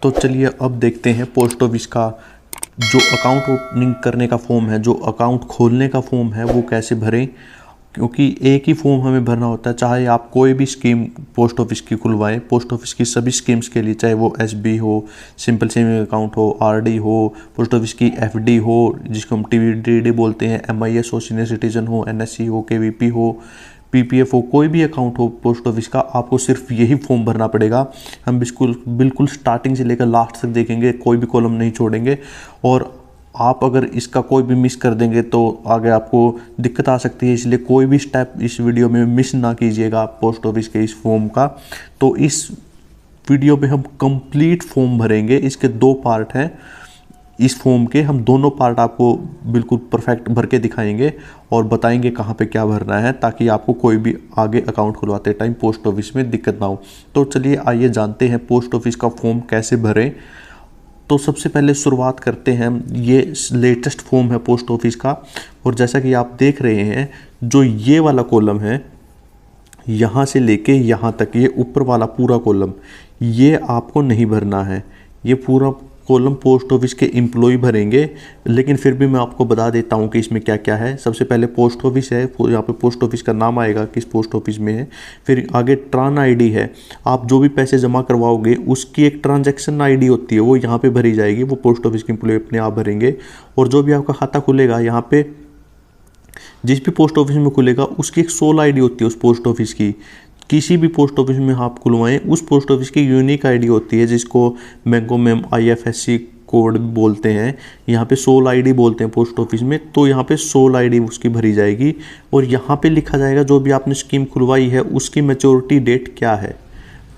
तो चलिए अब देखते हैं पोस्ट ऑफिस का जो अकाउंट ओपनिंग करने का फॉर्म है, जो अकाउंट खोलने का फॉर्म है, वो कैसे भरें। क्योंकि एक ही फॉर्म हमें भरना होता है, चाहे आप कोई भी स्कीम पोस्ट ऑफिस की खुलवाएं। पोस्ट ऑफिस की सभी स्कीम्स के लिए, चाहे वो एसबी हो, सिंपल सेविंग अकाउंट हो, आरडी हो, पोस्ट ऑफिस की एफडी हो जिसको हम टीडीडी बोलते हैं, एमआईएस हो, सीनियर सिटीजन हो, एनएससी हो, केवीपी हो, पीपीएफ हो, कोई भी अकाउंट हो पोस्ट ऑफिस का, आपको सिर्फ यही फॉर्म भरना पड़ेगा। हम बिल्कुल स्टार्टिंग से लेकर लास्ट तक देखेंगे, कोई भी कॉलम नहीं छोड़ेंगे। और आप अगर इसका कोई भी मिस कर देंगे तो आगे आपको दिक्कत आ सकती है, इसलिए कोई भी स्टेप इस वीडियो में मिस ना कीजिएगा पोस्ट ऑफिस के इस फॉर्म का। तो इस वीडियो में हम कंप्लीट फॉर्म भरेंगे। इसके 2 पार्ट हैं इस फॉर्म के, हम दोनों पार्ट आपको बिल्कुल परफेक्ट भर के दिखाएंगे और बताएंगे कहाँ पे क्या भरना है, ताकि आपको कोई भी आगे अकाउंट खुलवाते टाइम पोस्ट ऑफिस में दिक्कत ना हो। तो चलिए आइए जानते हैं पोस्ट ऑफिस का फॉर्म कैसे भरें। तो सबसे पहले शुरुआत करते हैं, ये लेटेस्ट फॉर्म है पोस्ट ऑफिस का। और जैसा कि आप देख रहे हैं, जो ये वाला कॉलम है यहाँ से लेके यहाँ तक, ये ऊपर वाला पूरा कॉलम, ये आपको नहीं भरना है। ये पूरा कॉलम पोस्ट ऑफिस के एम्प्लॉय भरेंगे। लेकिन फिर भी मैं आपको बता देता हूँ कि इसमें क्या क्या है। सबसे पहले पोस्ट ऑफिस है, यहाँ पे पोस्ट ऑफिस का नाम आएगा, किस पोस्ट ऑफिस में है। फिर आगे ट्रान आईडी है, आप जो भी पैसे जमा करवाओगे उसकी एक ट्रांजैक्शन आईडी होती है, वो यहाँ पे भरी जाएगी, वो पोस्ट ऑफिस के एम्प्लॉय अपने आप भरेंगे। और जो भी आपका खाता खुलेगा यहाँ पे, जिस भी पोस्ट ऑफिस में खुलेगा उसकी एक सोल आईडी होती है उस पोस्ट ऑफिस की। किसी भी पोस्ट ऑफिस में आप खुलवाएं, उस पोस्ट ऑफिस की यूनिक आईडी होती है, जिसको बैंकों में आईएफएससी कोड बोलते हैं, यहाँ पे सोल आईडी बोलते हैं पोस्ट ऑफिस में। तो यहाँ पे सोल आईडी उसकी भरी जाएगी और यहाँ पे लिखा जाएगा जो भी आपने स्कीम खुलवाई है उसकी मैच्योरिटी डेट क्या है,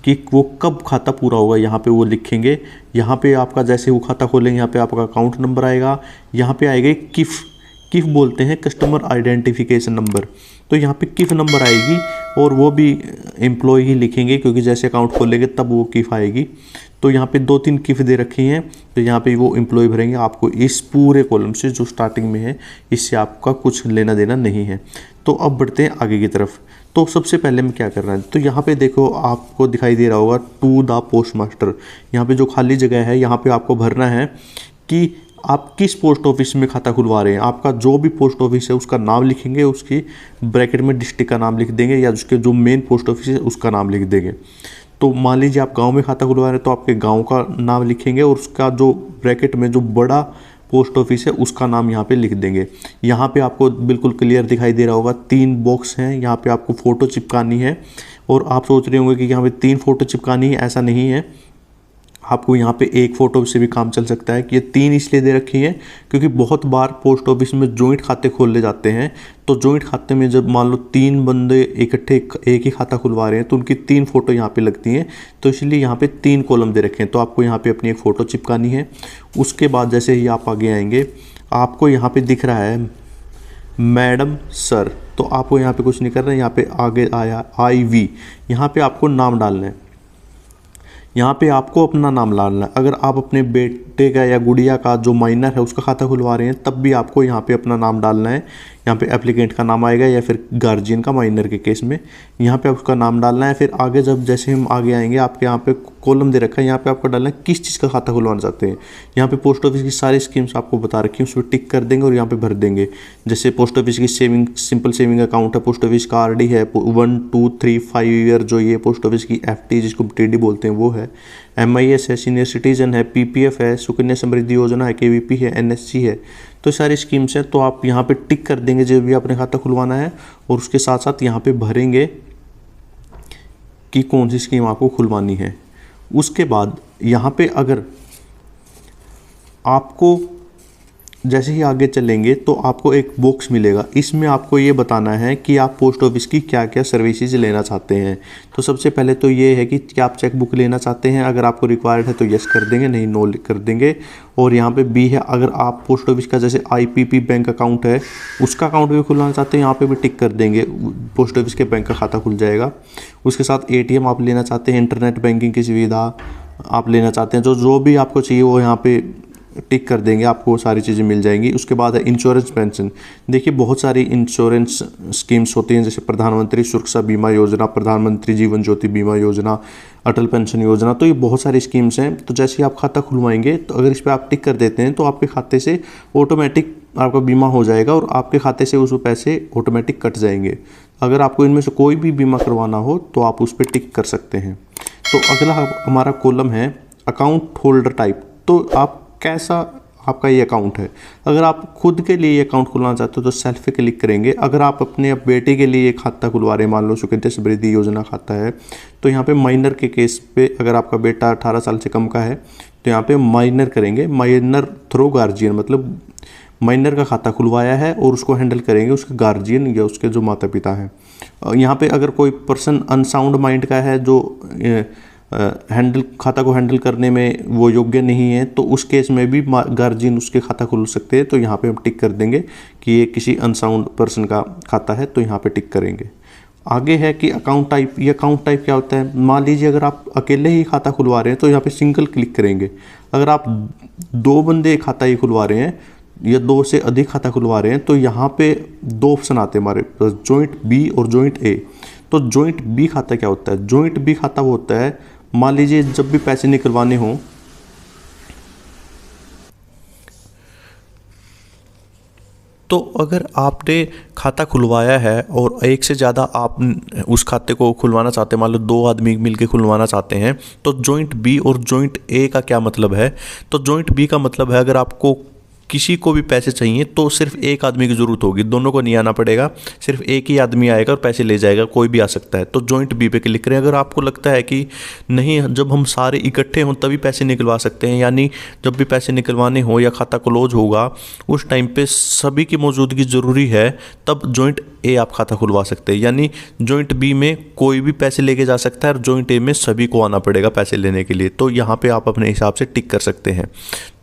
कि वो कब खाता पूरा होगा, यहाँ पे वो लिखेंगे। यहाँ पे आपका जैसे वो खाता खोलेंगे, यहाँ पे आपका अकाउंट नंबर आएगा, यहाँ पे आएगा किफ बोलते हैं, कस्टमर आइडेंटिफिकेशन नंबर। तो यहाँ पे किफ नंबर आएगी और वो भी एम्प्लॉय ही लिखेंगे, क्योंकि जैसे अकाउंट खोलेंगे तब वो किफ आएगी। तो यहाँ पे 2-3 किफ दे रखी हैं, तो यहाँ पे वो एम्प्लॉय भरेंगे। आपको इस पूरे कॉलम से जो स्टार्टिंग में है, इससे आपका कुछ लेना देना नहीं है। तो अब बढ़ते हैं आगे की तरफ। तो सबसे पहले में क्या करना है, तो यहाँ पे देखो आपको दिखाई दे रहा होगा टू द पोस्ट मास्टर। यहाँ पे जो खाली जगह है, यहाँ पे आपको भरना है कि आप किस पोस्ट ऑफिस में खाता खुलवा रहे हैं। आपका जो भी पोस्ट ऑफिस है उसका नाम लिखेंगे, उसकी ब्रैकेट में डिस्ट्रिक्ट का नाम लिख देंगे, या उसके जो मेन पोस्ट ऑफिस है उसका नाम लिख देंगे। तो मान लीजिए आप गांव में खाता खुलवा रहे हैं, तो आपके गांव का नाम लिखेंगे और उसका जो ब्रैकेट में जो बड़ा पोस्ट ऑफिस है उसका नाम यहाँ पे लिख देंगे। यहाँ पे आपको बिल्कुल क्लियर दिखाई दे रहा होगा, 3 बॉक्स हैं, यहाँ पे आपको फ़ोटो चिपकानी है। और आप सोच रहे होंगे कि यहाँ पे 3 फ़ोटो चिपकानी है, ऐसा नहीं है। आपको यहाँ पे एक फ़ोटो से भी काम चल सकता है। कि ये 3 इसलिए दे रखी है क्योंकि बहुत बार पोस्ट ऑफिस में जॉइंट खाते खोले जाते हैं। तो जॉइंट खाते में जब मान लो 3 बंदे इकट्ठे एक ही खाता खुलवा रहे हैं, तो उनकी 3 फ़ोटो यहाँ पे लगती हैं। तो इसलिए यहाँ पे 3 कॉलम दे रखे हैं। तो आपको यहाँ पे अपनी एक फ़ोटो चिपकानी है। उसके बाद जैसे ही आप आगे आएंगे, आपको यहाँ पे दिख रहा है मैडम सर, तो आपको यहाँ पे कुछ नहीं करना है। यहाँ पे आगे आया IV, यहाँ पे आपको नाम डालना है। यहाँ पे आपको अपना नाम डालना है। अगर आप अपने बेटे का या गुड़िया का जो माइनर है उसका खाता खुलवा रहे हैं, तब भी आपको यहाँ पे अपना नाम डालना है। यहाँ पे एप्लीकेंट का नाम आएगा, या फिर गार्जियन का माइनर के केस में यहाँ पे उसका नाम डालना है। फिर आगे जैसे हम आगे आएंगे, आपके यहाँ पे कॉलम दे रखा है, यहाँ पे आपको डालना है किस चीज़ का खाता खुलवाना चाहते हैं। यहाँ पे पोस्ट ऑफिस की सारी स्कीम्स आपको बता रखी है, उसमें टिक कर देंगे और यहाँ पे भर देंगे। जैसे पोस्ट ऑफिस की सिंपल सेविंग अकाउंट है, पोस्ट ऑफिस का RD है 1, 2, 3, 5 ईयर, जो ये पोस्ट ऑफिस की FT जिसको TD बोलते हैं वो है, MIS है, सीनियर सिटीजन है, PPF है, सुकन्या समृद्धि योजना है, KVP है, NSC है। तो सारी स्कीम्स हैं। तो आप यहाँ पे टिक कर देंगे जो भी आपने खाता खुलवाना है, और उसके साथ साथ यहाँ पे भरेंगे कि कौन सी स्कीम आपको खुलवानी है। उसके बाद यहाँ पे अगर आपको जैसे ही आगे चलेंगे तो आपको एक बॉक्स मिलेगा, इसमें आपको ये बताना है कि आप पोस्ट ऑफिस की क्या क्या सर्विसेज लेना चाहते हैं। तो सबसे पहले तो ये है कि क्या आप चेक बुक लेना चाहते हैं। अगर आपको रिक्वायर्ड है तो यस कर देंगे, नहीं नो कर देंगे। और यहाँ पे B है, अगर आप पोस्ट ऑफिस का जैसे IPP बैंक अकाउंट है उसका अकाउंट भी खुलवाना चाहते हैं, यहाँ पे भी टिक कर देंगे, पोस्ट ऑफिस के बैंक का खाता खुल जाएगा। उसके साथ ATM आप लेना चाहते हैं, इंटरनेट बैंकिंग की सुविधा आप लेना चाहते हैं, जो भी आपको चाहिए वो यहाँ पे टिक कर देंगे आपको वो सारी चीज़ें मिल जाएंगी। उसके बाद है इंश्योरेंस पेंशन। देखिए बहुत सारी इंश्योरेंस स्कीम्स होती हैं, जैसे प्रधानमंत्री सुरक्षा बीमा योजना, प्रधानमंत्री जीवन ज्योति बीमा योजना, अटल पेंशन योजना। तो ये बहुत सारी स्कीम्स हैं। तो जैसे ही आप खाता खुलवाएंगे तो अगर इस पर आप टिक कर देते हैं तो आपके खाते से ऑटोमेटिक आपका बीमा हो जाएगा और आपके खाते से उस पैसे ऑटोमेटिक कट जाएंगे। अगर आपको इनमें से कोई भी बीमा करवाना हो तो आप उस पर टिक कर सकते हैं। तो अगला हमारा कॉलम है अकाउंट होल्डर टाइप। तो आप कैसा आपका ये अकाउंट है। अगर आप खुद के लिए अकाउंट खुलवाना चाहते हो तो सेल्फ पे क्लिक करेंगे। अगर आप अपने बेटे के लिए खाता खुलवा रहे हैं, मान लो सुकन्या समृद्धि योजना खाता है, तो यहाँ पे माइनर के केस पे अगर आपका बेटा 18 साल से कम का है तो यहाँ पे माइनर करेंगे, माइनर थ्रो गार्जियन, मतलब माइनर का खाता खुलवाया है और उसको हैंडल करेंगे उसके गार्जियन या उसके जो माता पिता हैं। यहाँ पे अगर कोई पर्सन अनसाउंड माइंड का है जो खाता को हैंडल करने में वो योग्य नहीं है, तो उस केस में भी गार्जियन उसके खाता खुल सकते हैं। तो यहाँ पे हम टिक कर देंगे कि ये किसी अनसाउंड पर्सन का खाता है, तो यहाँ पे टिक करेंगे। आगे है कि अकाउंट टाइप। ये अकाउंट टाइप क्या होता है। मान लीजिए अगर आप अकेले ही खाता खुलवा रहे हैं तो यहाँ पे सिंगल क्लिक करेंगे। अगर आप 2 बंदे खाता ही खुलवा रहे हैं या 2 से अधिक खाता खुलवा रहे हैं तो यहाँ पे 2 ऑप्शन आते हैं हमारे पास, जॉइंट बी और जॉइंट ए। तो जॉइंट बी खाता क्या होता है। जॉइंट बी खाता वो होता है, मान लीजिए जब भी पैसे निकलवाने हों तो अगर आपने खाता खुलवाया है और एक से ज़्यादा आप उस खाते को खुलवाना चाहते हैं, मान लो 2 आदमी मिलके खुलवाना चाहते हैं, तो जॉइंट बी और जॉइंट ए का क्या मतलब है। तो जॉइंट बी का मतलब है अगर आपको किसी को भी पैसे चाहिए तो सिर्फ एक आदमी की ज़रूरत होगी, दोनों को नहीं आना पड़ेगा, सिर्फ एक ही आदमी आएगा और पैसे ले जाएगा, कोई भी आ सकता है। तो जॉइंट बी पे क्लिक करें। अगर आपको लगता है कि नहीं जब हम सारे इकट्ठे हों तभी पैसे निकलवा सकते हैं, यानी जब भी पैसे निकलवाने हो या खाता क्लोज होगा उस टाइम पे सभी की मौजूदगी ज़रूरी है, तब जॉइंट ए आप खाता खुलवा सकते हैं। यानी जॉइंट बी में कोई भी पैसे लेके जा सकता है और जॉइंट ए में सभी को आना पड़ेगा पैसे लेने के लिए। तो यहाँ पे आप अपने हिसाब से टिक कर सकते हैं।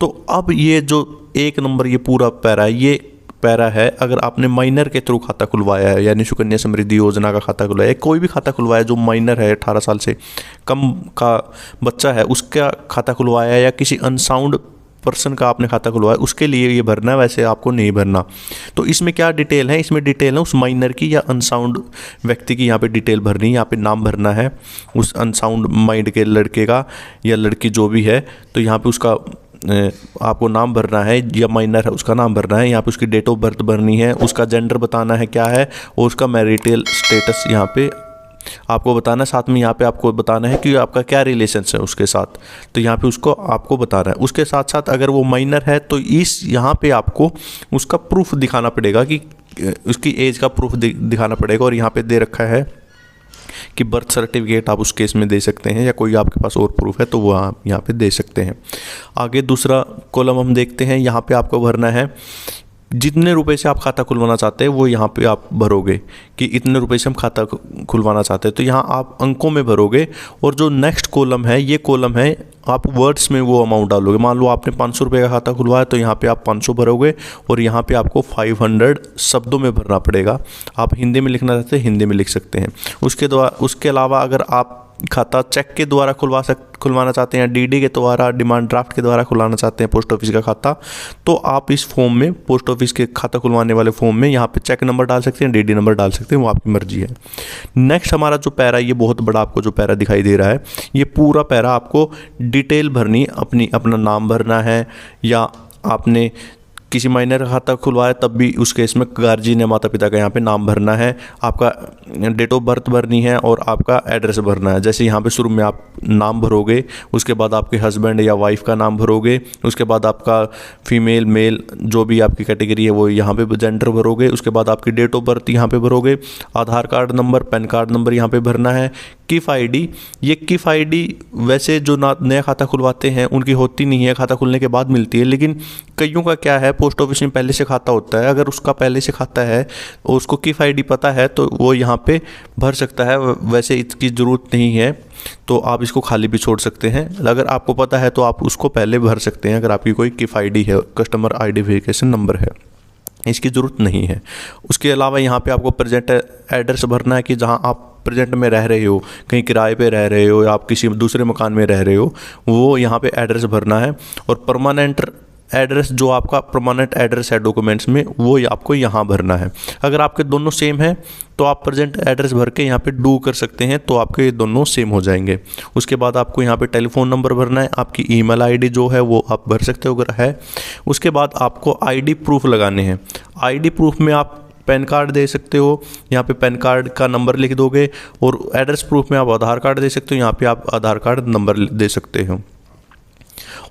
तो अब ये जो 1 नंबर ये पूरा पैरा है, ये पैरा है अगर आपने माइनर के थ्रू खाता खुलवाया है, यानी सुकन्या समृद्धि योजना का खाता खुलवाया है, कोई भी खाता खुलवाया जो माइनर है 18 साल से कम का बच्चा है उसका खाता खुलवाया है, या किसी अनसाउंड पर्सन का आपने खाता खुलवाया उसके लिए ये भरना है, वैसे आपको नहीं भरना। तो इसमें क्या डिटेल है, इसमें डिटेल है उस माइनर की या अनसाउंड व्यक्ति की यहाँ पे डिटेल भरनी है। यहाँ पे नाम भरना है उस अनसाउंड माइंड के लड़के का या लड़की जो भी है, तो यहाँ पे उसका आपको नाम भरना है, या माइनर है उसका नाम भरना है। यहाँ पे उसकी डेट ऑफ बर्थ भरनी है, उसका जेंडर बताना है क्या है, और उसका मैरिटल स्टेटस यहाँ पे आपको बताना है। साथ में यहाँ पे आपको बताना है कि आपका क्या रिलेशन है उसके साथ, तो यहाँ पे उसको आपको बताना है। उसके साथ साथ अगर वो माइनर है तो इस यहाँ पे आपको उसका प्रूफ दिखाना पड़ेगा कि उसकी एज का प्रूफ दिखाना पड़ेगा। और यहाँ पे दे रखा है कि बर्थ सर्टिफिकेट आप उस केस में दे सकते हैं, या कोई आपके पास और प्रूफ है तो वो आप यहाँ पे दे सकते हैं। आगे दूसरा कॉलम हम देखते हैं। यहाँ पे आपको भरना है जितने रुपए से आप खाता खुलवाना चाहते हैं वो यहाँ पे आप भरोगे कि इतने रुपए से हम खाता खुलवाना चाहते हैं, तो यहाँ आप अंकों में भरोगे। और जो नेक्स्ट कॉलम है ये कॉलम है आप वर्ड्स में वो अमाउंट डालोगे। मान लो आपने 500 रुपये का खाता खुलवाया तो यहाँ पे आप 500 भरोगे, और यहाँ पे आपको 500 शब्दों में भरना पड़ेगा। आप हिंदी में लिखना चाहते हैं हिंदी में लिख सकते हैं। उसके अलावा अगर आप खाता चेक के द्वारा खुलवाना चाहते हैं, डीडी के द्वारा, डिमांड ड्राफ्ट के द्वारा खुलवाना चाहते हैं पोस्ट ऑफिस का खाता, तो आप इस फॉर्म में पोस्ट ऑफिस के खाता खुलवाने वाले फॉर्म में यहाँ पे चेक नंबर डाल सकते हैं, डीडी नंबर डाल सकते हैं, वो आपकी मर्जी है। नेक्स्ट हमारा जो पैरा, ये बहुत बड़ा आपको जो पैरा दिखाई दे रहा है, ये पूरा पैरा आपको डिटेल भरनी, अपना नाम भरना है, या आपने किसी माइनर का खाता खुलवाया तब भी उस केस में गार्जियन या माता पिता का यहाँ पे नाम भरना है, आपका डेट ऑफ बर्थ भरनी है और आपका एड्रेस भरना है। जैसे यहाँ पे शुरू में आप नाम भरोगे, उसके बाद आपके हस्बैंड या वाइफ का नाम भरोगे, उसके बाद आपका फीमेल मेल जो भी आपकी कैटेगरी है वो यहाँ पे जेंडर भरोगे, उसके बाद आपकी डेट ऑफ बर्थ यहाँ पे भरोगे, Aadhaar card number, PAN card number यहाँ पे भरना है। किफ आईडी, ये किफ आईडी वैसे जो नया खाता खुलवाते हैं उनकी होती नहीं है, खाता खुलने के बाद मिलती है, लेकिन कईयों का क्या है पोस्ट ऑफिस में पहले से खाता होता है, अगर उसका पहले से खाता है और उसको किफ आईडी पता है तो वो यहाँ पे भर सकता है। वैसे इसकी ज़रूरत नहीं है तो आप इसको खाली भी छोड़ सकते हैं। अगर आपको पता है तो आप उसको पहले भर सकते हैं, अगर आपकी कोई किफ आईडी है, कस्टमर आइडेंटिफिकेशन नंबर है, इसकी ज़रूरत नहीं है। उसके अलावा यहाँ पे आपको प्रेजेंट एड्रेस भरना है कि जहाँ आप प्रेजेंट में रह रहे हो, कहीं किराए पे रह रहे हो या आप किसी दूसरे मकान में रह रहे हो, वो यहाँ पे एड्रेस भरना है। और परमानेंट एड्रेस जो आपका परमानेंट एड्रेस है डॉक्यूमेंट्स में वो आपको यहाँ भरना है। अगर आपके दोनों सेम हैं तो आप प्रेजेंट एड्रेस भर के यहाँ पे डू कर सकते हैं, तो आपके दोनों सेम हो जाएंगे। उसके बाद आपको यहाँ पे टेलीफोन नंबर भरना है, आपकी ईमेल आईडी जो है वो आप भर सकते हो अगर है। उसके बाद आपको आईडी प्रूफ लगाने हैं। आईडी प्रूफ में आप पैन कार्ड दे सकते हो, यहाँ पे पैन कार्ड का नंबर लिख दोगे, और एड्रेस प्रूफ में आप आधार कार्ड दे सकते हो, यहाँ पे आप आधार कार्ड नंबर दे सकते हो।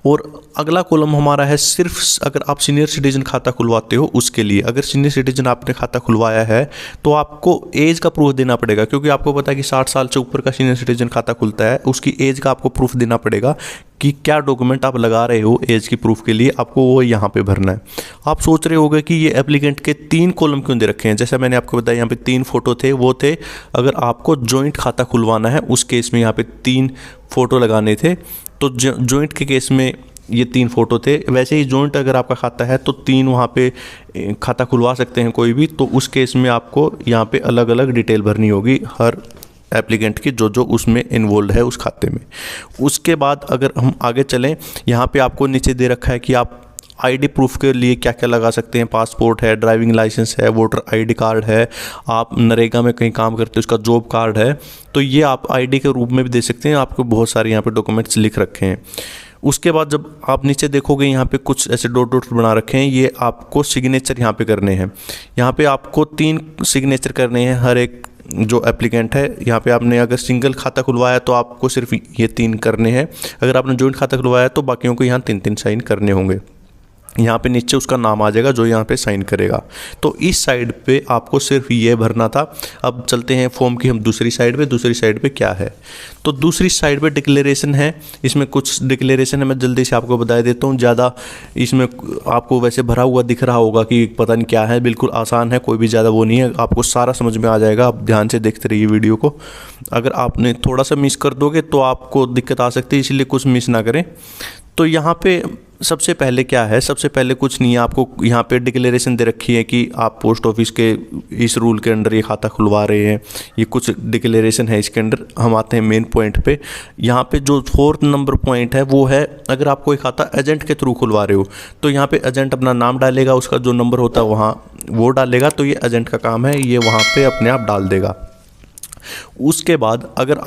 और अगला कॉलम हमारा है सिर्फ अगर आप सीनियर सिटीजन खाता खुलवाते हो उसके लिए। अगर सीनियर सिटीजन आपने खाता खुलवाया है तो आपको एज का प्रूफ देना पड़ेगा, क्योंकि आपको पता है कि 60 साल से ऊपर का सीनियर सिटीजन खाता खुलता है, उसकी एज का आपको प्रूफ देना पड़ेगा कि क्या डॉक्यूमेंट आप लगा रहे हो एज की प्रूफ के लिए, आपको वो यहाँ पे भरना है। आप सोच रहे होगे कि ये एप्लीकेंट के 3 कॉलम क्यों दे रखे हैं। जैसा मैंने आपको बताया यहाँ पे 3 फोटो थे, वो थे अगर आपको जॉइंट खाता खुलवाना है उस केस में यहाँ पे 3 फोटो लगाने थे, तो जॉइंट के केस में ये 3 फोटो थे। वैसे ही जॉइंट अगर आपका खाता है तो 3 वहाँ पे खाता खुलवा सकते हैं कोई भी, तो उस केस में आपको यहाँ पे अलग अलग डिटेल भरनी होगी हर एप्लीकेंट की जो जो उसमें इन्वॉल्व है उस खाते में। उसके बाद अगर हम आगे चलें, यहाँ पे आपको नीचे दे रखा है कि आप आईडी प्रूफ के लिए क्या क्या लगा सकते हैं। पासपोर्ट है, ड्राइविंग लाइसेंस है, वोटर आईडी कार्ड है, आप नरेगा में कहीं काम करते हो उसका जॉब कार्ड है, तो ये आप आईडी के रूप में भी दे सकते हैं। आपको बहुत सारे यहाँ पे डॉक्यूमेंट्स लिख रखे हैं। उसके बाद जब आप नीचे देखोगे यहाँ पे कुछ ऐसे डॉट डॉट बना रखे हैं, ये आपको सिग्नेचर यहाँ पे करने हैं। यहाँ पे आपको 3 सिग्नेचर करने हैं हर एक जो एप्लीकेंट है। यहाँ पे आपने अगर सिंगल खाता खुलवाया तो आपको सिर्फ ये 3 करने हैं, अगर आपने जॉइंट खाता खुलवाया तो बाकियों को यहाँ 3-3 साइन करने होंगे। यहाँ पे नीचे उसका नाम आ जाएगा जो यहाँ पे साइन करेगा। तो इस साइड पे आपको सिर्फ ये भरना था। अब चलते हैं फॉर्म की हम दूसरी साइड पे। दूसरी साइड पे क्या है, तो दूसरी साइड पे डिक्लेरेशन है। इसमें कुछ डिक्लेरेशन है, मैं जल्दी से आपको बता देता हूँ। ज़्यादा इसमें आपको वैसे भरा हुआ दिख रहा होगा कि पता नहीं क्या है, बिल्कुल आसान है, कोई भी ज़्यादा वो नहीं है, आपको सारा समझ में आ जाएगा। आप ध्यान से देखते रहिए वीडियो को। अगर आपने थोड़ा सा मिस कर दोगे तो आपको दिक्कत आ सकती है, इसलिए कुछ मिस ना करें। तो यहाँ पे सबसे पहले क्या है, सबसे पहले कुछ नहीं है, आपको यहाँ पे डिक्लेरेशन दे रखी है कि आप पोस्ट ऑफिस के इस रूल के अंडर ये खाता खुलवा रहे हैं। ये कुछ डिक्लेरेशन है इसके अंडर। हम आते हैं मेन पॉइंट पे। यहाँ पे जो 4th नंबर पॉइंट है वो है अगर आप कोई खाता एजेंट के थ्रू खुलवा रहे हो तो यहाँ पे एजेंट अपना नाम डालेगा, उसका जो नंबर होता है वहाँ वो डालेगा, तो ये एजेंट का काम है, ये वहाँ पर अपने आप डाल देगा। उसके बाद अगर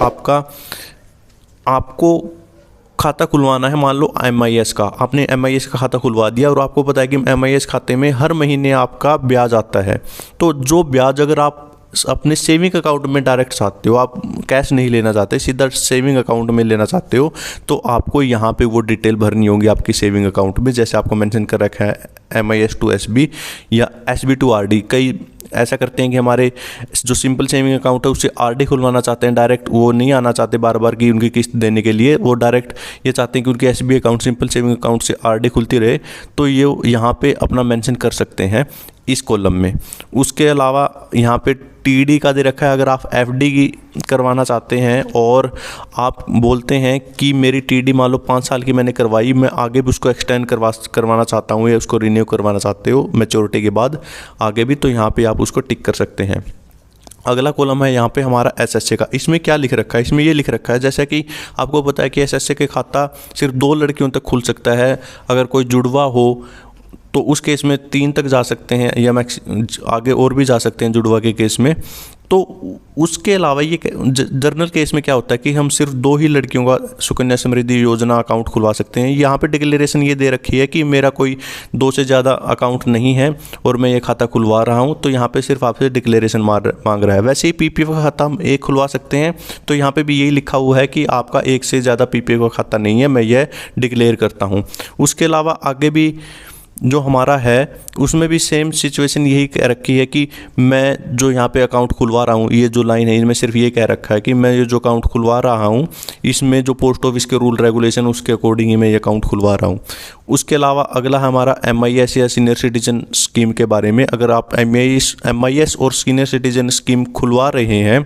आपको खाता खुलवाना है, मान लो MIS का, आपने MIS का खाता खुलवा दिया और आपको पता है कि MIS खाते में हर महीने आपका ब्याज आता है, तो जो ब्याज अगर आप अपने सेविंग अकाउंट में डायरेक्ट चाहते हो, आप कैश नहीं लेना चाहते, सीधा सेविंग अकाउंट में लेना चाहते हो, तो आपको यहाँ पे वो डिटेल भरनी होगी आपकी सेविंग अकाउंट में। जैसे आपको मेंशन कर रखा है MIS to SB या SB to RD। कई ऐसा करते हैं कि हमारे जो सिंपल सेविंग अकाउंट है उससे RD खुलवाना चाहते हैं डायरेक्ट, वो नहीं आना चाहते बार बार कि उनकी किस्त देने के लिए, वो डायरेक्ट ये चाहते हैं कि उनकी SB account simple saving account से RD खुलती रहे, तो ये यहाँ पे अपना मेंशन कर सकते हैं इस कॉलम में। उसके अलावा यहाँ पे TD का दे रखा है। अगर आप FD की करवाना चाहते हैं और आप बोलते हैं कि मेरी TD मान लो 5 साल की मैंने करवाई, मैं आगे भी उसको एक्सटेंड करवाना चाहता हूँ या उसको रिन्यू करवाना चाहते हो मैच्योरिटी के बाद आगे भी, तो यहाँ पे आप उसको टिक कर सकते हैं। अगला कॉलम है यहाँ पे हमारा SSA का। इसमें क्या लिख रखा है, इसमें ये लिख रखा है जैसा कि आपको पता है कि SSA के खाता सिर्फ 2 लड़कियों तक खुल सकता है। अगर कोई जुड़वा हो तो उस केस में 3 तक जा सकते हैं या आगे और भी जा सकते हैं जुड़वा के केस में। तो उसके अलावा ये जर्नल केस में क्या होता है कि हम सिर्फ 2 ही लड़कियों का सुकन्या समृद्धि योजना अकाउंट खुलवा सकते हैं। यहाँ पे डिक्लेरेशन ये दे रखी है कि मेरा कोई 2 से ज़्यादा अकाउंट नहीं है और मैं ये खाता खुलवा रहा हूँ, तो यहाँ पे सिर्फ आपसे डिक्लेरेशन मांग रहा है। वैसे ही PPF का खाता हम 1 खुलवा सकते हैं, तो यहाँ पे भी यही लिखा हुआ है कि आपका 1 से ज़्यादा PPF का खाता नहीं है, मैं यह डिक्लेयर करता हूँ। उसके अलावा आगे भी जो हमारा है उसमें भी सेम सिचुएशन यही कह रखी है कि मैं जो यहाँ पे अकाउंट खुलवा रहा हूँ, ये जो लाइन है इनमें सिर्फ ये कह रखा है कि मैं ये जो अकाउंट खुलवा रहा हूँ इसमें जो पोस्ट ऑफिस के रूल रेगुलेशन उसके अकॉर्डिंग ही मैं ये अकाउंट खुलवा रहा हूँ। उसके अलावा अगला हमारा MIS या सीनियर सिटीजन स्कीम के बारे में। अगर आप MIS और सीनियर सिटीजन स्कीम खुलवा रहे हैं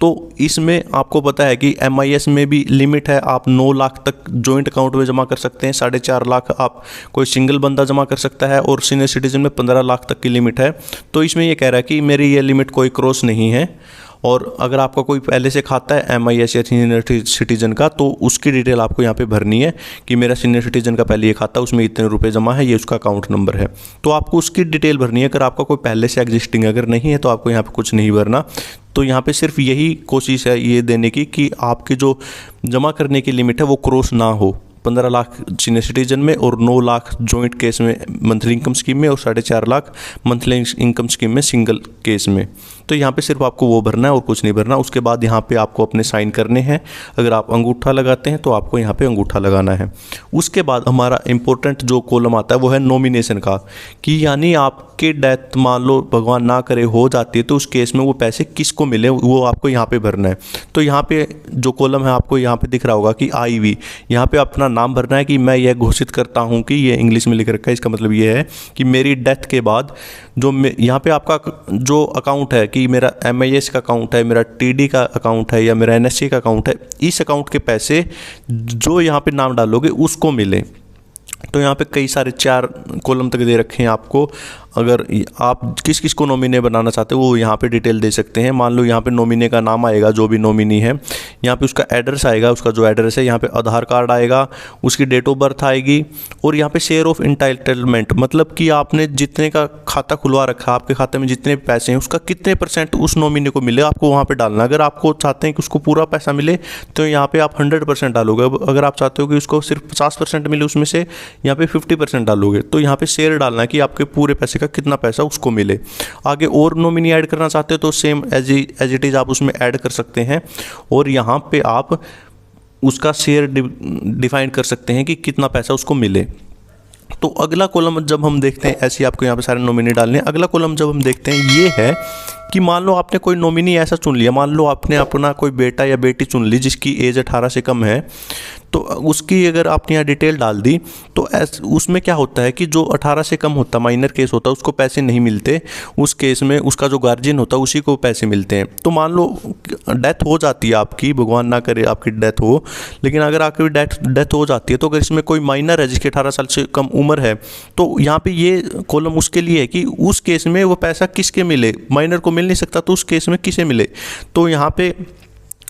तो इसमें आपको पता है कि MIS में भी लिमिट है, आप 9 लाख तक जॉइंट अकाउंट में जमा कर सकते हैं, 4.5 लाख आप कोई सिंगल बंदा जमा कर सकता है, और सीनियर सिटीजन में 15 लाख तक की लिमिट है। तो इसमें ये कह रहा है कि मेरी ये लिमिट कोई क्रॉस नहीं है और अगर आपका कोई पहले से खाता है MIS या सीनियर सिटीजन का, तो उसकी डिटेल आपको यहाँ पे भरनी है कि मेरा सीनियर सिटीजन का पहले ये खाता, उसमें इतने रुपए जमा है, ये उसका अकाउंट नंबर है, तो आपको उसकी डिटेल भरनी है। अगर आपका कोई पहले से एग्जिस्टिंग अगर नहीं है तो आपको यहाँ पे कुछ नहीं भरना। तो यहाँ पे सिर्फ यही कोशिश है ये देने की कि आपकी जो जमा करने की लिमिट है वो क्रॉस ना हो। 15 लाख सीनियर सिटीजन में और 9 लाख जॉइंट केस में मंथली इनकम स्कीम में और 4.5 लाख मंथली इनकम स्कीम में सिंगल केस में। तो यहाँ पे सिर्फ आपको वो भरना है और कुछ नहीं भरना। उसके बाद यहाँ पे आपको अपने साइन करने हैं। अगर आप अंगूठा लगाते हैं तो आपको यहाँ पे अंगूठा लगाना है। उसके बाद हमारा इंपॉर्टेंट जो कॉलम आता है वो है नॉमिनेशन का, कि यानी आपके डेथ मान लो भगवान ना करे हो जाती है तो उस केस में वो पैसे किसको मिले वो आपको यहाँ पे भरना है। तो यहाँ पे जो कॉलम है आपको यहाँ पे दिख रहा होगा कि IV, यहाँ पे अपना नाम भरना है कि मैं यह घोषित करता हूँ कि ये इंग्लिश में लिख रखा है, इसका मतलब ये है कि मेरी डेथ के बाद जो यहाँ पे आपका जो अकाउंट है कि मेरा MIS का अकाउंट है, मेरा TD का अकाउंट है या मेरा NSC का अकाउंट है, इस अकाउंट के पैसे जो यहाँ पे नाम डालोगे उसको मिले। तो यहाँ पे कई सारे 4 कॉलम तक दे रखे हैं आपको। अगर आप किस किस को नॉमिनी बनाना चाहते हो वो यहाँ पे डिटेल दे सकते हैं। मान लो यहाँ पे नॉमिनी का नाम आएगा, जो भी नॉमिनी है, यहाँ पे उसका एड्रेस आएगा, उसका जो एड्रेस है, यहाँ पे आधार कार्ड आएगा, उसकी डेट ऑफ बर्थ आएगी, और यहाँ पे शेयर ऑफ इंटाइटलमेंट, मतलब कि आपने जितने का खाता खुलवा रखा है, आपके खाते में जितने पैसे हैं उसका कितने % उस नॉमिनी को मिले आपको वहाँ पर डालना। अगर आपको चाहते हैं कि उसको पूरा पैसा मिले तो यहाँ पर आप 100% डालोगे। अगर आप चाहते हो कि उसको सिर्फ 50% मिले उसमें से यहाँ पे 50% डालोगे। तो यहाँ पे शेयर डालना है कि आपके पूरे पैसे का कितना पैसा उसको मिले। आगे और नॉमिनी ऐड करना चाहते हो तो सेम एज इट इज़ आप उसमें ऐड कर सकते हैं, और यहाँ पे आप उसका शेयर डिफाइन कर सकते हैं कि कितना पैसा उसको मिले। तो अगला कॉलम जब हम देखते हैं, ऐसे आपको यहाँ पे सारे नॉमिनी डालने हैं। अगला कॉलम जब हम देखते हैं ये है कि मान लो आपने कोई नॉमिनी ऐसा चुन लिया, मान लो आपने अपना कोई बेटा या बेटी चुन ली जिसकी एज 18 से कम है, तो उसकी अगर आपने यहाँ डिटेल डाल दी तो उसमें क्या होता है कि जो 18 से कम होता, माइनर केस होता है, उसको पैसे नहीं मिलते। उस केस में उसका जो गार्जियन होता है उसी को पैसे मिलते हैं। तो मान लो डेथ हो जाती है आपकी, भगवान ना करे आपकी डेथ हो, लेकिन अगर आपकी डेथ हो जाती है तो अगर इसमें कोई माइनर है जिसकी 18 साल से कम उम्र है, तो यहाँ पे ये कॉलम उसके लिए है कि उस केस में वो पैसा किसके मिले। माइनर को मिल नहीं सकता तो उस केस में किसे मिले। तो यहाँ पे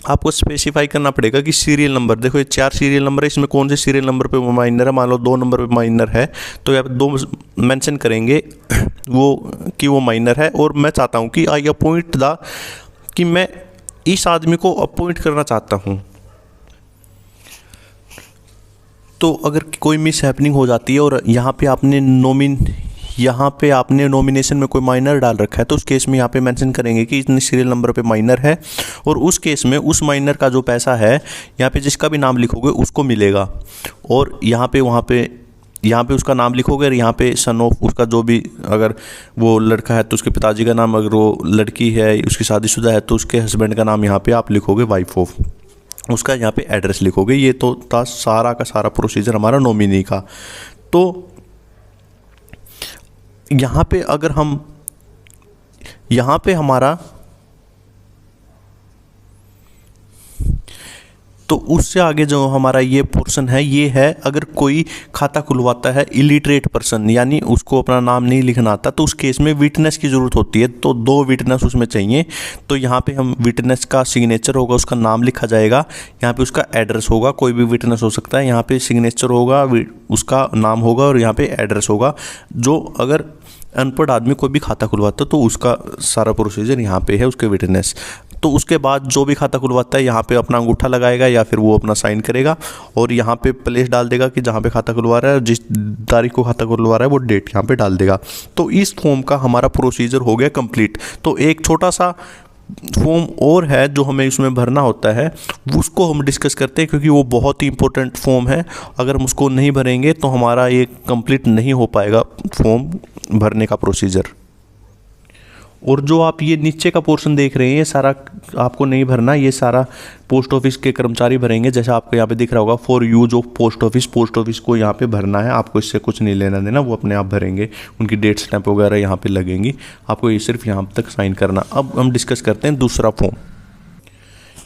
आपको स्पेसिफाई करना पड़ेगा कि सीरियल नंबर, देखो ये 4 सीरियल नंबर है, इसमें कौन से सीरियल नंबर पे वो माइनर है। मान लो 2 नंबर पे माइनर है तो यहाँ पे 2 मेंशन करेंगे वो कि वो माइनर है, और मैं चाहता हूँ कि आई अपॉइंट द, कि मैं इस आदमी को अपॉइंट करना चाहता हूँ। तो अगर कोई मिस हैपनिंग हो जाती है और यहाँ पे आपने नॉमिनेशन में कोई माइनर डाल रखा है, तो उस केस में यहाँ पे मेंशन करेंगे कि इतने सीरियल नंबर पे माइनर है, और उस केस में उस माइनर का जो पैसा है यहाँ पे जिसका भी नाम लिखोगे उसको मिलेगा। और यहाँ पे उसका नाम लिखोगे, और यहाँ पे सन ऑफ उसका जो भी, अगर वो लड़का है तो उसके पिताजी का नाम, अगर वो लड़की है उसकी शादीशुदा है तो उसके हस्बैंड का नाम यहाँ पे आप लिखोगे, वाइफ ऑफ, उसका यहाँ पे एड्रेस लिखोगे। ये तो था सारा का सारा प्रोसीजर हमारा नॉमिनी का। तो यहाँ पे अगर हम यहाँ पे हमारा, तो उससे आगे जो हमारा ये पोर्शन है ये है अगर कोई खाता खुलवाता है इलिटरेट पर्सन, यानी उसको अपना नाम नहीं लिखना आता, तो उस केस में विटनेस की ज़रूरत होती है। तो 2 विटनेस उसमें चाहिए। तो यहाँ पे हम विटनेस का सिग्नेचर होगा, उसका नाम लिखा जाएगा, यहाँ पे उसका एड्रेस होगा, कोई भी विटनेस हो सकता है, यहाँ पे सिग्नेचर होगा, उसका नाम होगा, और यहाँ पे एड्रेस होगा। जो अगर अनपढ़ आदमी कोई भी खाता खुलवाता तो उसका सारा प्रोसीजर यहाँ पे है, उसके विटनेस। तो उसके बाद जो भी खाता खुलवाता है यहाँ पे अपना अंगूठा लगाएगा या फिर वो अपना साइन करेगा, और यहाँ पे प्लेस डाल देगा कि जहाँ पे खाता खुलवा रहा है, जिस तारीख को खाता खुलवा रहा है वो डेट यहाँ पे डाल देगा। तो इस फॉर्म का हमारा प्रोसीजर हो गया कंप्लीट। तो एक छोटा सा फॉर्म और है जो हमें इसमें भरना होता है, उसको हम डिस्कस करते हैं क्योंकि वो बहुत ही इंपॉर्टेंट फॉर्म है। अगर हम उसको नहीं भरेंगे तो हमारा ये कंप्लीट नहीं हो पाएगा फॉर्म भरने का प्रोसीजर। और जो आप ये नीचे का पोर्शन देख रहे हैं ये सारा आपको नहीं भरना, ये सारा पोस्ट ऑफिस के कर्मचारी भरेंगे। जैसा आपको यहाँ पे दिख रहा होगा for use of post office को यहाँ पे भरना है, आपको इससे कुछ नहीं लेना देना, वो अपने आप भरेंगे, उनकी डेट स्टैंप वगैरह यहाँ पे लगेंगी, आपको ये सिर्फ यहाँ तक साइन करना। अब हम डिस्कस करते हैं दूसरा फॉर्म।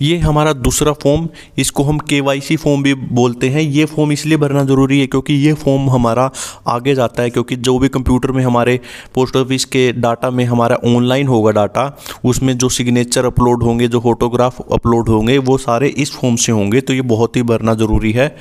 ये हमारा दूसरा फॉर्म, इसको हम KYC फॉर्म भी बोलते हैं। ये फॉर्म इसलिए भरना ज़रूरी है क्योंकि ये फॉर्म हमारा आगे जाता है, क्योंकि जो भी कंप्यूटर में हमारे पोस्ट ऑफिस के डाटा में हमारा ऑनलाइन होगा डाटा, उसमें जो सिग्नेचर अपलोड होंगे, जो फोटोग्राफ अपलोड होंगे, वो सारे इस फॉर्म से होंगे। तो ये बहुत ही भरना ज़रूरी है।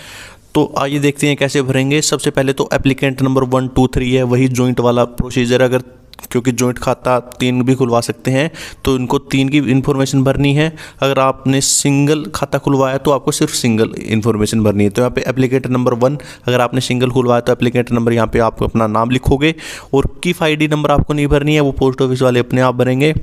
तो आइए देखते हैं कैसे भरेंगे। सबसे पहले तो एप्लीकेंट नंबर 1 2 3 है, वही जॉइंट वाला प्रोसीजर। अगर क्योंकि जॉइंट खाता 3 भी खुलवा सकते हैं तो इनको 3 की इन्फॉर्मेशन भरनी है। अगर आपने सिंगल खाता खुलवाया तो आपको सिर्फ सिंगल इन्फॉर्मेशन भरनी है। तो यहाँ पे एप्लीकेंट नंबर 1, अगर आपने सिंगल खुलवाया तो एप्लीकेंट नंबर यहाँ पे आप अपना नाम लिखोगे, और किफ ID नंबर आपको नहीं भरनी है, वो पोस्ट ऑफिस वाले अपने आप भरेंगे।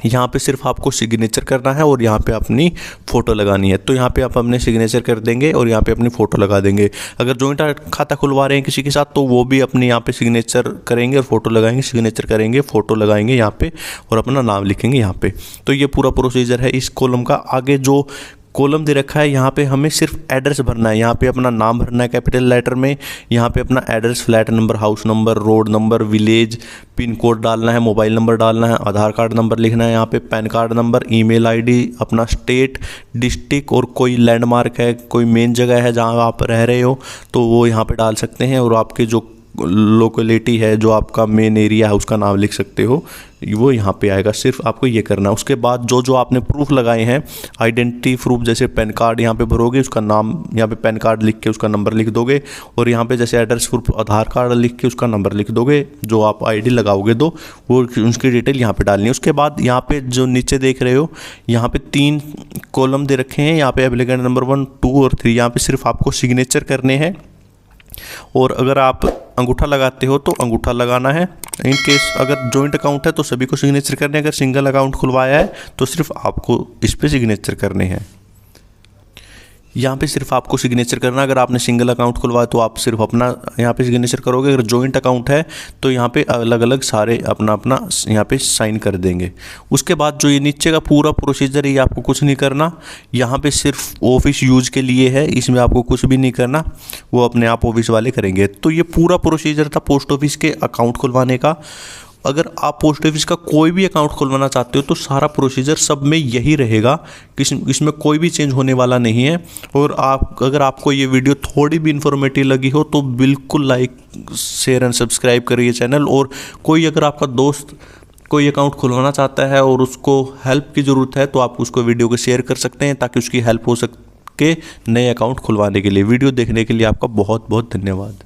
यहाँ पे सिर्फ आपको सिग्नेचर करना है और यहाँ पे अपनी फ़ोटो लगानी है। तो यहाँ पे आप अपने सिग्नेचर कर देंगे और यहाँ पे अपनी फ़ोटो लगा देंगे। अगर जॉइंट खाता खुलवा रहे हैं किसी के साथ तो वो भी अपने यहाँ पे सिग्नेचर करेंगे और फ़ोटो लगाएंगे, सिग्नेचर करेंगे, फ़ोटो लगाएंगे यहाँ पे और अपना नाम लिखेंगे यहाँ पे। तो ये पूरा प्रोसीजर है इस कॉलम का। आगे जो कॉलम दे रखा है यहाँ पे हमें सिर्फ एड्रेस भरना है। यहाँ पे अपना नाम भरना है कैपिटल लेटर में, यहाँ पे अपना address, flat number, house number, road number, village, pin code डालना है, मोबाइल नंबर डालना है, आधार कार्ड नंबर लिखना है यहाँ पे, pan card number, email ID, अपना स्टेट, डिस्ट्रिक्ट और कोई लैंडमार्क है, कोई मेन जगह है जहाँ आप रह रहे हो तो वो यहाँ पे डाल सकते हैं, और आपके जो लोकेलिटी है, जो आपका मेन एरिया है, उसका नाम लिख सकते हो, वो यहाँ पे आएगा। सिर्फ आपको ये करना है। उसके बाद जो जो आपने प्रूफ लगाए हैं, आइडेंटिटी प्रूफ, जैसे पैन कार्ड यहाँ पे भरोगे, उसका नाम यहाँ पे पैन कार्ड लिख के उसका नंबर लिख दोगे, और यहाँ पे जैसे एड्रेस प्रूफ आधार कार्ड लिख के उसका नंबर लिख दोगे, जो आप ID लगाओगे तो वो उसकी डिटेल यहाँ पे डालनी है। उसके बाद यहाँ पे जो नीचे देख रहे हो, यहाँ पे 3 कॉलम दे रखे हैं। यहाँ पे एप्लीकेंट नंबर 1 2 और 3, यहाँ पे सिर्फ आपको सिग्नेचर करने हैं, और अगर आप अंगूठा लगाते हो तो अंगूठा लगाना है। इन केस अगर जॉइंट अकाउंट है तो सभी को सिग्नेचर करने हैं। अगर सिंगल अकाउंट खुलवाया है तो सिर्फ आपको इस पे सिग्नेचर करने हैं। यहाँ पे सिर्फ आपको सिग्नेचर करना। अगर आपने सिंगल अकाउंट खुलवाया तो आप सिर्फ अपना यहाँ पे सिग्नेचर करोगे। अगर जॉइंट अकाउंट है तो यहाँ पे अलग अलग सारे अपना अपना यहाँ पे साइन कर देंगे। उसके बाद जो ये नीचे का पूरा प्रोसीजर है, ये आपको कुछ नहीं करना। यहाँ पे सिर्फ ऑफिस यूज के लिए है, इसमें आपको कुछ भी नहीं करना, वो अपने आप ऑफिस वाले करेंगे। तो ये पूरा प्रोसीजर था पोस्ट ऑफिस के अकाउंट खुलवाने का। अगर आप पोस्ट ऑफिस का कोई भी अकाउंट खुलवाना चाहते हो तो सारा प्रोसीजर सब में यही रहेगा, इसमें कोई भी चेंज होने वाला नहीं है। और अगर आपको ये वीडियो थोड़ी भी इन्फॉर्मेटिव लगी हो तो बिल्कुल लाइक, शेयर एंड सब्सक्राइब करिए चैनल। और कोई अगर आपका दोस्त कोई अकाउंट खुलवाना चाहता है और उसको हेल्प की ज़रूरत है तो आप उसको वीडियो को शेयर कर सकते हैं, ताकि उसकी हेल्प हो सके नए अकाउंट खुलवाने के लिए। वीडियो देखने के लिए आपका बहुत बहुत धन्यवाद।